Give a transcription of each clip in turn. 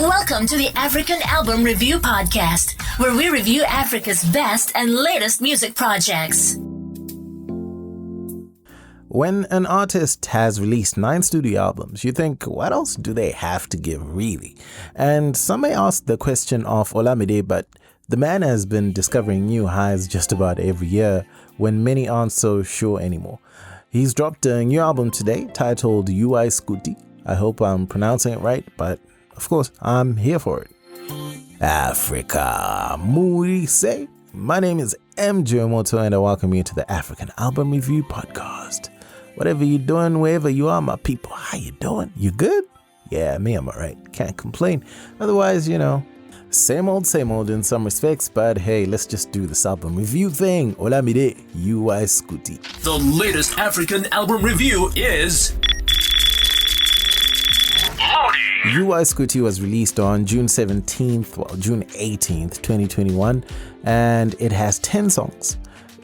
Welcome to the African Album Review Podcast, where we review Africa's best and latest music projects. When an artist has released 9 studio albums, you think, what else do they have to give, really? And some may ask the question of Olamide, but the man has been discovering new highs just about every year when many aren't so sure anymore. He's dropped a new album today titled UY Scuti. I hope I'm pronouncing it right, but of course, I'm here for it. Africa, Murise. My name is Wemoto, and I welcome you to the African Album Review Podcast. Whatever you're doing, wherever you are, my people, how you doing? You good? Yeah, me, I'm alright. Can't complain. Otherwise, same old in some respects, but hey, let's just do this album review thing. Olamide, UY Scuti. The latest African album review is UY Scuti was released on June 18th, 2021, and it has 10 songs,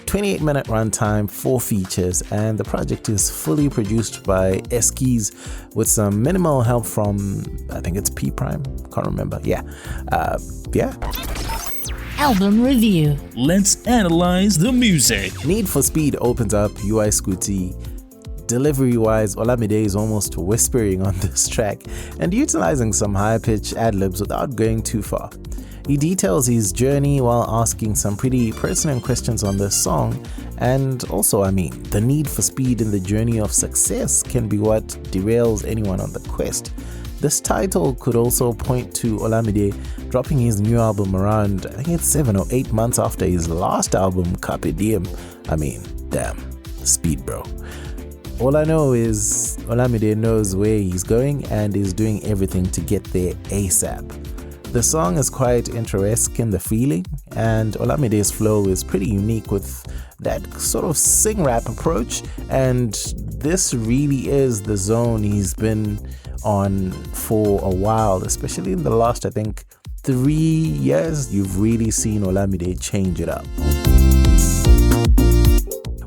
28-minute runtime, 4 features, and the project is fully produced by Eskeez with some minimal help from, I think it's P Prime, can't remember. Yeah. Album review. Let's analyze the music. Need for Speed opens up UY Scuti. Delivery-wise, Olamide is almost whispering on this track and utilizing some high-pitched ad-libs without going too far. He details his journey while asking some pretty pertinent questions on this song, and also, the need for speed in the journey of success can be what derails anyone on the quest. This title could also point to Olamide dropping his new album around, I think it's 7 or 8 months after his last album, Carper Diem. Damn, speed, bro. All I know is Olamide knows where he's going and is doing everything to get there ASAP. The song is quite interesting in the feeling, and Olamide's flow is pretty unique with that sort of sing-rap approach, and this really is the zone he's been on for a while, especially in the last, 3 years. You've really seen Olamide change it up.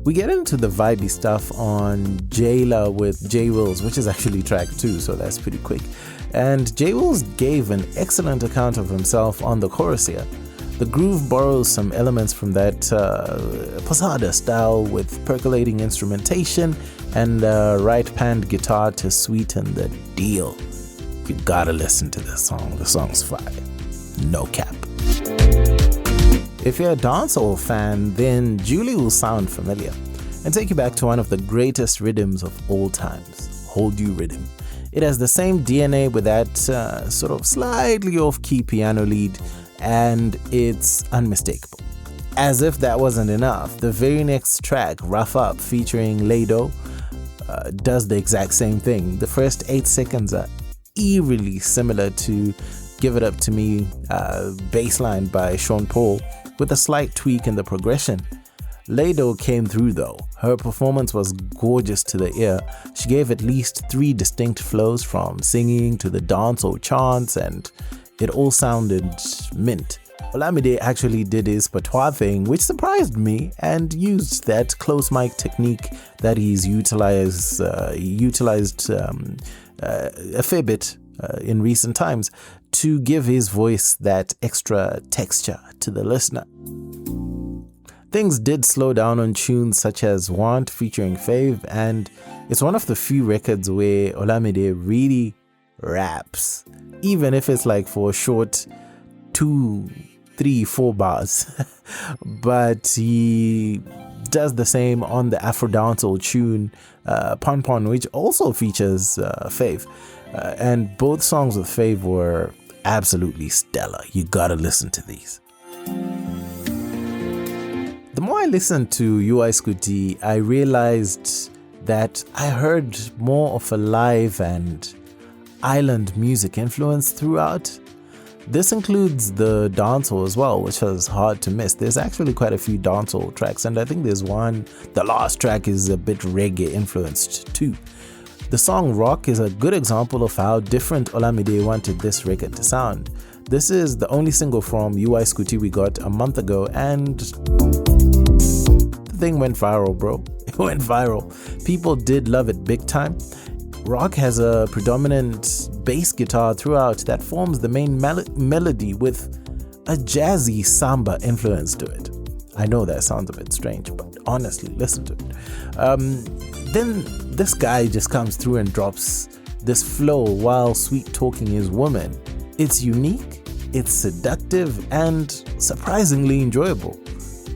We get into the vibey stuff on Jaywillz with Jaywillz, which is actually track 2, so that's pretty quick. And Jaywillz gave an excellent account of himself on the chorus here. The groove borrows some elements from that Posada style with percolating instrumentation and right-panned guitar to sweeten the deal. You gotta listen to this song. The song's fire. No cap. If you're a dancehall fan, then Julie will sound familiar and take you back to one of the greatest rhythms of all times, Hold You Rhythm. It has the same DNA with that sort of slightly off-key piano lead, and it's unmistakable. As if that wasn't enough, the very next track, Rough Up, featuring Layydoe, does the exact same thing. The first 8 seconds are eerily similar to Give It Up To Me, bassline by Sean Paul, with a slight tweak in the progression. Layydoe came through though. Her performance was gorgeous to the ear. She gave at least 3 distinct flows from singing to the dance or chants, and it all sounded mint. Olamide actually did his patois thing, which surprised me, and used that close mic technique that he's utilized a fair bit in recent times to give his voice that extra texture to the listener. Things did slow down on tunes such as Want featuring Fave, and it's one of the few records where Olamide really raps, even if it's like for a short 2, 3, 4 bars. But he does the same on the Afro dancehall tune PonPon, which also features Fave. And both songs with Fave were absolutely stellar. You gotta listen to these. The more I listened to UY Scuti, I realized that I heard more of a live and island music influence throughout. This includes the dancehall as well, which was hard to miss. There's actually quite a few dancehall tracks, and I think there's one, the last track is a bit reggae influenced too. The song Rock is a good example of how different Olamide wanted this record to sound. This is the only single from UY Scuti we got a month ago, and the thing went viral, bro. It went viral. People did love it big time. Rock has a predominant bass guitar throughout that forms the main melody with a jazzy samba influence to it. I know that sounds a bit strange, but honestly, listen to it. Then this guy just comes through and drops this flow while sweet talking his woman. It's unique, it's seductive, and surprisingly enjoyable.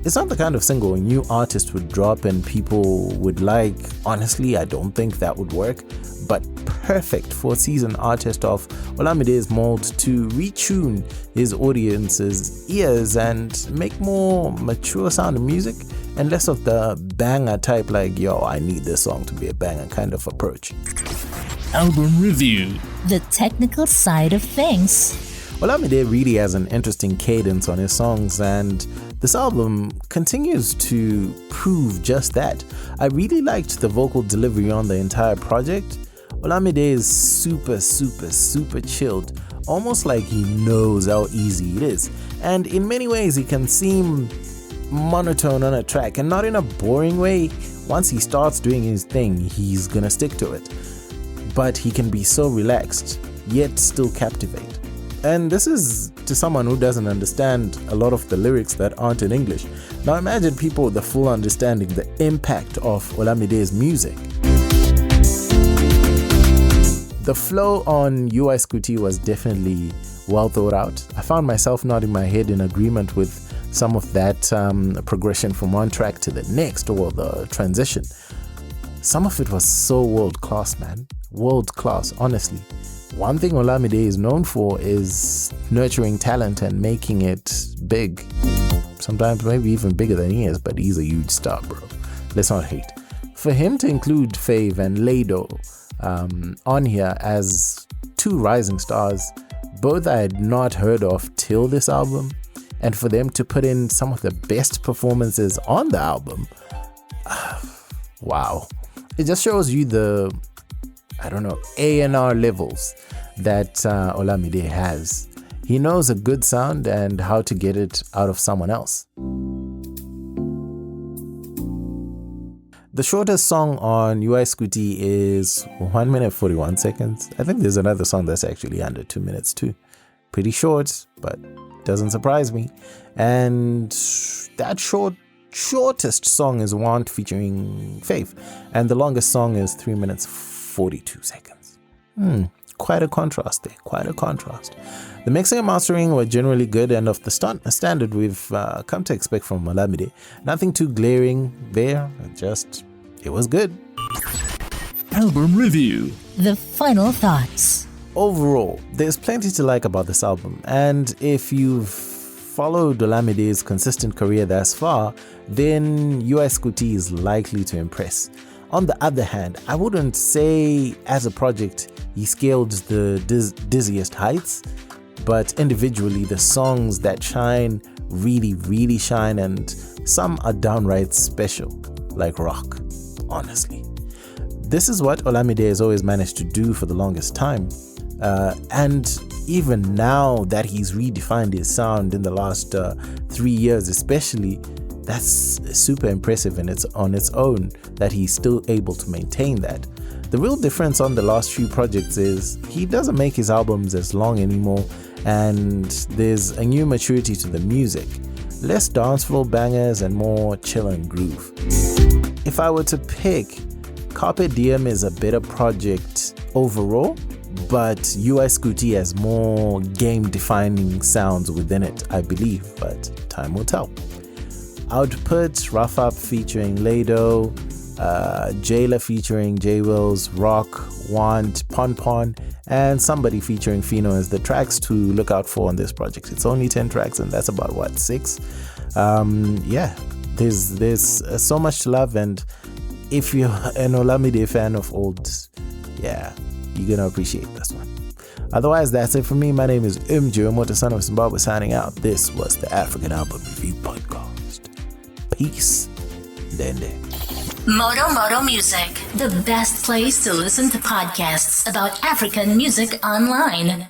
It's not the kind of single a new artist would drop and people would like. Honestly, I don't think that would work, but perfect for a seasoned artist of Olamide's mold to retune his audience's ears and make more mature sounding music and less of the banger type like, yo, I need this song to be a banger kind of approach. Album review. The technical side of things. Olamide really has an interesting cadence on his songs, and this album continues to prove just that. I really liked the vocal delivery on the entire project. Olamide is super chilled, almost like he knows how easy it is. And in many ways, he can seem monotone on a track, and not in a boring way. Once he starts doing his thing, he's gonna stick to it. But he can be so relaxed, yet still captivate. And this is to someone who doesn't understand a lot of the lyrics that aren't in English. Now imagine people with the full understanding the impact of Olamide's music. The flow on UY Scuti was definitely well thought out. I found myself nodding my head in agreement with some of that progression from one track to the next, or the transition. Some of it was so world class, man. World class, honestly. One thing Olamide is known for is nurturing talent and making it big. Sometimes maybe even bigger than he is, but he's a huge star, bro. Let's not hate. For him to include Fave and Layydoe on here as two rising stars, both I had not heard of till this album, and for them to put in some of the best performances on the album, wow. It just shows you the, A&R levels that Olamide has. He knows a good sound and how to get it out of someone else. The shortest song on UY Scuti is 1 minute 41 seconds. I think there's another song that's actually under 2 minutes too. Pretty short, but doesn't surprise me. And that shortest song is Want featuring Fave, and the longest song is 3 minutes 42 seconds. Quite a contrast there, quite a contrast. The mixing and mastering were generally good and of the standard we've come to expect from Olamide. Nothing too glaring there, it was good. Album review. The final thoughts. Overall, there's plenty to like about this album, and if you've followed Olamide's consistent career thus far, then UY Scuti is likely to impress. On the other hand, I wouldn't say as a project he scaled the dizziest heights, but individually the songs that shine really shine, and some are downright special, like Rock, honestly. This is what Olamide has always managed to do for the longest time, and even now that he's redefined his sound in the last 3 years especially, that's super impressive on its own that he's still able to maintain that. The real difference on the last few projects is he doesn't make his albums as long anymore, and there's a new maturity to the music. Less danceful bangers and more chill and groove. If I were to pick, Carper Diem is a better project overall, but UY Scuti has more game-defining sounds within it, I believe, but time will tell. I would put Rough Up featuring Layydoe, Jaywillz featuring Jaywillz, Rock, Want, PonPon, and Somebody featuring Phyno as the tracks to look out for on this project. It's only 10 tracks, and that's about 6. There's so much to love, and if you're an Olamide fan of old, you're gonna appreciate this one. Otherwise, that's it for me. My name is Wemoto, son of Zimbabwe, signing out. This was the African Album Review Podcast. Peace. Dende. Moto Music, the best place to listen to podcasts about African music online.